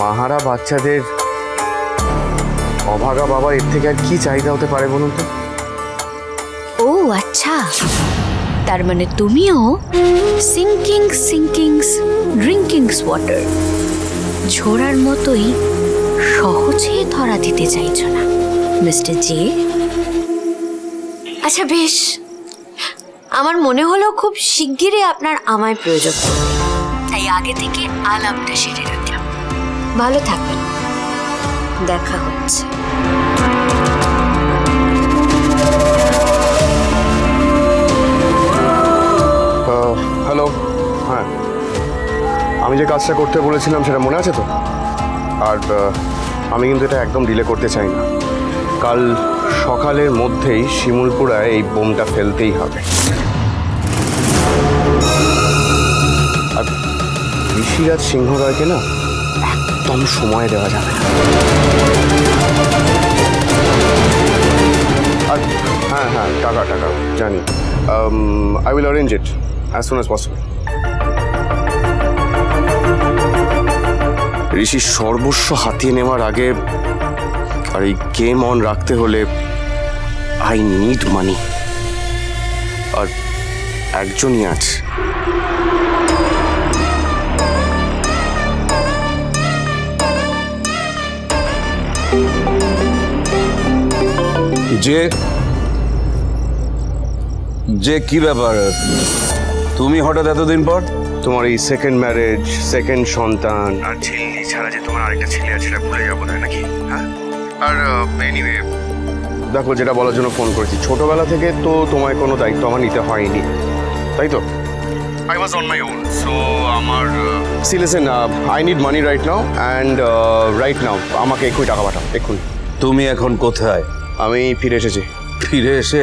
মাহারা বাচ্চাদের অভাগা বাবার এর থেকে আর কি চাহিদা হতে পারে বলুন তো? ও আচ্ছা, তার মানে তুমিও সিঙ্কিংস ড্রিঙ্কিংস ওয়াটার ঝোড়ার মতোই সহজে ধরা দিতে চাইছ না মিস্টার জে। আচ্ছা বেশ, আমার মনে হলো খুব শিগগিরই আপনার আমায় প্রয়োজন, তাই আগে থেকে আলাপটা সেরে রাখলাম। ভালো থাকবেন, দেখা হচ্ছে। হ্যালো, হ্যাঁ, আমি যে কাজটা করতে বলেছিলাম সেটা মনে আছে তো? আর আমি কিন্তু এটা একদম ডিলে করতে চাই না। কাল সকালের মধ্যেই শিমুলপুরায় এই বোমটা ফেলতেই হবে। আর ঋষিরাজ সিংহ রায়কে না একদম সময় দেওয়া যাবে না। আর হ্যাঁ হ্যাঁ, টাকা জানি। I will arrange it as soon as possible. ঋষির সর্বস্ব হাতিয়ে নেওয়ার আগে আর এই গেম অন রাখতে হলে আই নিড মানি। আর একজনই আছে, যে কি ব্যাপার, তুমি হঠাৎ এতদিন পর? তোমার এই সেকেন্ড ম্যারেজ, সেকেন্ড সন্তান আর ঝিল্লি ছাড়া যে তোমার আরেকটা ছেলে আছে সেটা ভুলে যাবো না নাকি? হ্যাঁ, আর এনিওয়ে দেখো, যেটা বলার জন্য ফোন করেছি, ছোটবেলা থেকে তো তোমায় কোনো দায়িত্ব আমার নিতে হয়নি, তাই তো? I was on my own, so আমার see listen, I need money right now and right now আমাকে এক্ষুনি টাকা পাঠাও, এক্ষুনি। তুমি এখন কোথায়? আমি ফিরে এসেছি। ফিরে এসে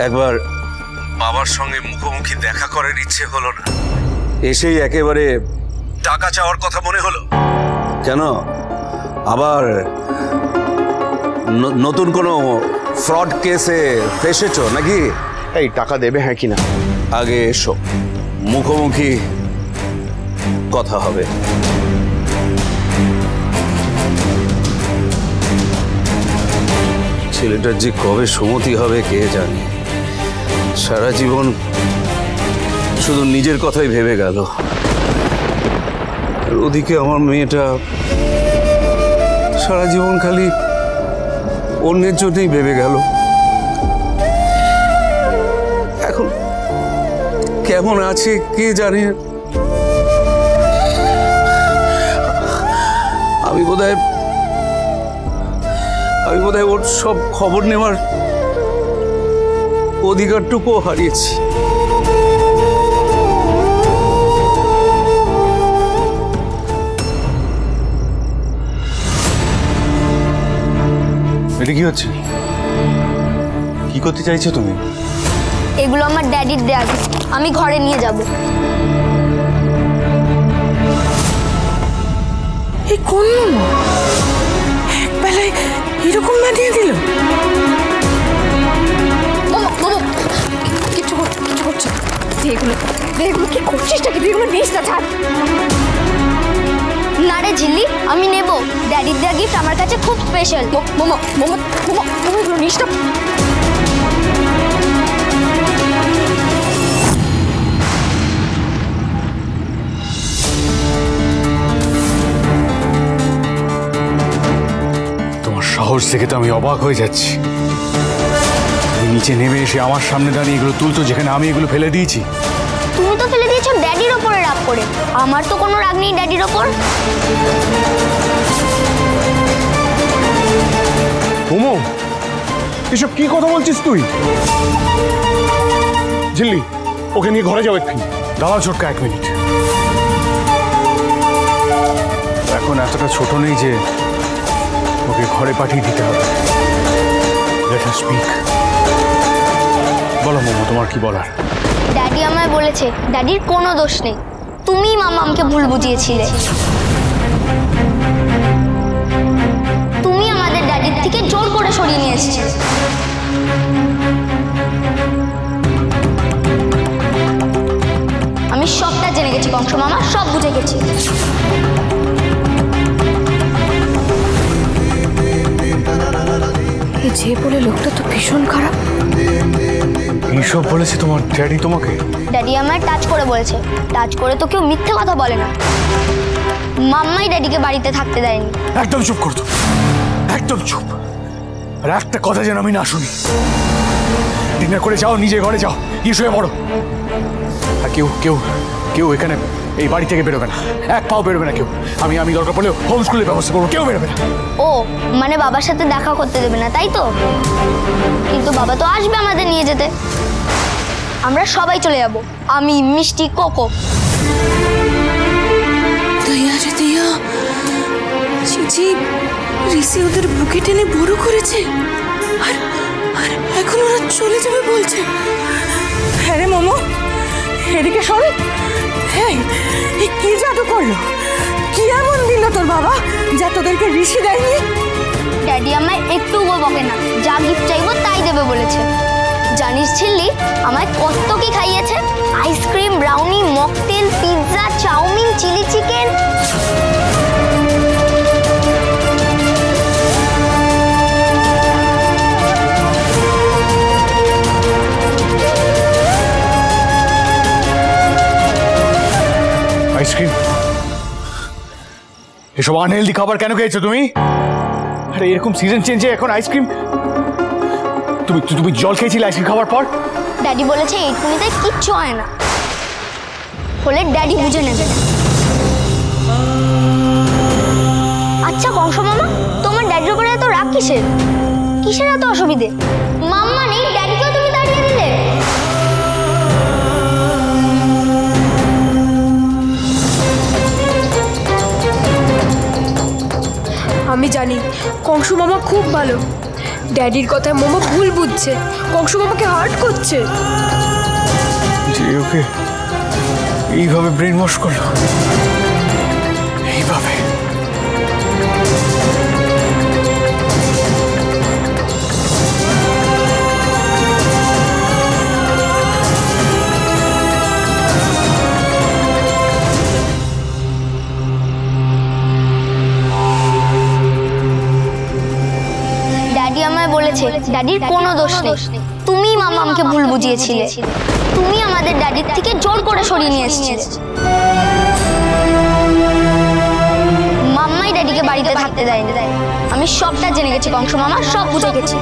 একবার বাবার সঙ্গে মুখোমুখি দেখা করার ইচ্ছে হলো না? এসেই একেবারে টাকা চাওয়ার কথা মনে হলো কেন? আবার নতুন কোনো ফ্রড কেসে ফেসেছো নাকি? এই টাকা দেবে হ্যাঁ কি না? আগে এসো, মুখোমুখি কথা হবে। ছেলেটার যে কবে সুমতি হবে কে জানে। সারা জীবন শুধু নিজের কথাই ভেবে গেল, আর ওদিকে আমার মেয়েটা সারা জীবন খালি অন্যের জন্যই ভেবে গেল। এখন কেমন আছে কে জানে। আমি বোধহয় ওর সব খবর নেওয়ার অধিকারটুকু হারিয়েছি। এটা কি হচ্ছে? কি করতে চাইছো তুমি? এগুলো আমার ড্যাডির দেয়া, আমি ঘরে নিয়ে যাব। এই কোন একবেলায় এরকম বানিয়ে দিল? কিছু করছে এগুলো কি করছিস নাকি? এগুলো নিস না, ছাড়। না রে ঝিল্লি, আমি নেব। ড্যাডির দেয়া গিফট আমার কাছে খুব স্পেশাল। মোমো এগুলো নিস না। সাহস থেকে তো আমি অবাক হয়ে যাচ্ছি। তুমি নিচে নেমে এসে আমার সামনে দাঁড়িয়ে এগুলো তুলতো, যেখানে আমি এগুলো ফেলে দিয়েছি। তুমি তো ফেলে দিয়েছো ড্যাডির ওপরে রাগ করে। আমার তো কোনো রাগ নেই ড্যাডির ওপর। মোমো, এসব কি কথা বলছিস তুই? ঝিল্লি, ওকে নিয়ে ঘরে যাও এক্ষুনি। দাঁড়াও ছোটকা, 1 মিনিট। এখন এতটা ছোট নেই যে ওকে ঘরে পাঠিয়ে দিতে হবে। Let us speak. বলো মোমো, তোমার কি বলার? ড্যাডি আমায় বলেছে ড্যাডির কোনো দোষ নেই, তুমি মামামকে ভুল বুঝিয়েছিলে। তুমি আমাদের ড্যাডির থেকে জোর করে সরিয়ে নিয়ে এসেছিলে। আমি সবটা জেনে গেছি কংস মামা, সব বুঝে গেছি। যে বলে লোকটা তো ভীষণ খারাপ। এইসব বলেছে তোমার ড্যাডি তোমাকে? ড্যাডি আমায় টাচ করে বলেছে। টাচ করে তো কেউ মিথ্যে কথা বলে না। মাম্মাই ড্যাডিকে বাড়িতে থাকতে দেয়নি। একদম চুপ করতো, একদম চুপ। আর একটা কথা যেন আমি না শুনি। ডিনার করে যাও, নিজে ঘরে যাও, গিয়ে শুয়ে পড়ো। আর কেউ কেউ কেউ এখানে এই বাড়ি থেকে বেরোবে না, এক পাও বেরোবে না কেউ। আমি দরকার পড়লেও হোম স্কুলের ব্যবস্থা করবো, কেউ বেরোবে না। ও মানে বাবার সাথে দেখা করতে দেবে না, তাই তো? কিন্তু বাবা তো আসবে আমাদের নিয়ে যেতে। আমরা সবাই চলে যাব, আমি, মিষ্টি, কোকো। দয়া রে দয়া, চিচি ঋষি ওদের বুকে টেনে বড় করেছে, আর আর এখন ওরা চলে যাবে বলছে। হ্যাঁ রে মোমো, এদিকে সরে। হ্যাঁ, এই কি জাদু করলো? কি এমন দিল তোর বাবা যা তোদেরকে ঋষি দেয়নি? ড্যাডি আমায় একটু বকে না, যা গিফট চাইবো তাই দেবে বলেছে। জানিস ছিল্লি আমায় কত কি খাইয়েছে? Ice cream, brownie, mocktail, pizza, chowmein, chilli chicken. Ice cream? এসব আনহেলদি খাবার কেন খেয়েছো তুমি? আরে এরকম সিজন চেঞ্জে এখন আইসক্রিম? তুমি জল খেয়েছিলে আইসক্রিম খাওয়ার পর? ড্যাডি বলেছে এইটুকুনিতে কিচ্ছু হয় না, হলে ড্যাডি বুঝে নেবে। আচ্ছা কংস মামা, তোমার ড্যাডির উপরে এত রাগ কিসের? কিসের এত অসুবিধে? মাম্মা নেই, ড্যাডিকেও তুমি তাড়িয়ে দিলে। আমি জানি কংস মামা খুব ভালো। ড্যাডির কথায় মোমো ভুল বুঝছে, কংস মামাকে হার্ট করছে। যে ওকে এইভাবে ব্রেন ওয়াশ করলো, এইভাবে? ড্যাডি আমায় বলেছে ড্যাডির কোনো দোষ নেই, তুমি মাম্মামকে ভুল বুঝিয়েছিলে। তুমি আমাদের ড্যাডির থেকে জোর করে সরিয়ে নিয়ে এসেছিলে। মাম্মাই ড্যাডিকে বাড়িতে থাকতে দেয়নি। আমি সবটা জেনে গেছি কংস মামা, সব বুঝে গেছি।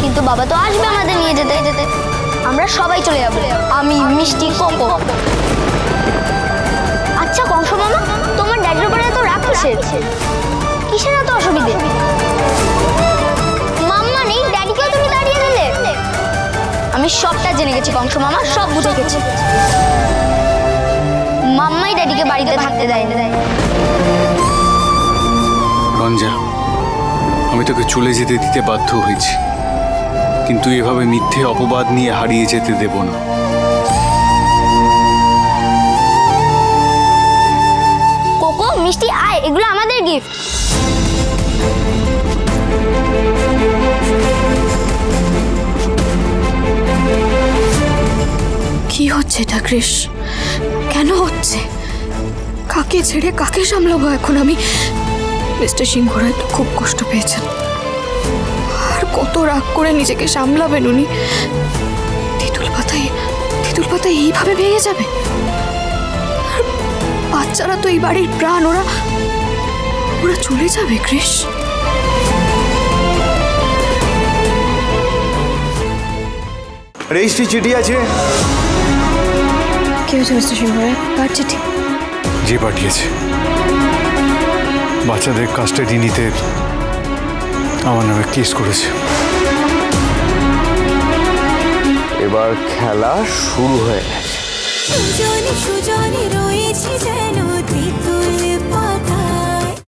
কিন্তু বাবা তো আসবে আমাদের নিয়ে যেতে। আমরা সবাই চলে যাবো, আমি, মিষ্টি, কোকো। আচ্ছা কংস মামা, তোমার ড্যাডির উপরে এত রাগ কিসের? কিসের এত অসুবিধে? মাম্মা নেই, ড্যাডিকেও তুমি তাড়িয়ে দিলে। আমি সবটা জেনে গেছি কংস মামা, সব বুঝে গেছি। মাম্মাই ড্যাডিকে বাড়িতে থাকতে দেয়নি। রঞ্জা, আমি তোকে চলে যেতে দিতে বাধ্য হয়েছি, কিন্তু এভাবে মিথ্যে অপবাদ নিয়ে হারিয়ে যেতে দেব না। কোকো, মিষ্টি, আয়, এগুলো আমাদের গিফট। কি হচ্ছে এটা কৃষ? কেন হচ্ছে? কাকে ছেড়ে কাকে সামলাবো এখন আমি? মিস্টার সিংহরায় তো খুব কষ্ট পেয়েছেন, আর কত রাগ করে নিজেকে সামলাবেন উনি। তেঁতুল পাতায় এইভাবে ভেঙে যাবে। আর বাচ্চারা তো এই বাড়ির প্রাণ, ওরা চলে যাবে কৃষ। রেজিস্ট্রি চিঠি আছে। কি হয়েছে মিস্টার সিংহরায়? কার চিঠি? যে পাঠিয়েছে বাচ্চাদের কাস্টাডি নিতে আমার নামে কেস করেছে। এবার খেলা শুরু হয়ে গেছে। সুজনে সুজনে রয়েছে যেন তেঁতুল পাতা।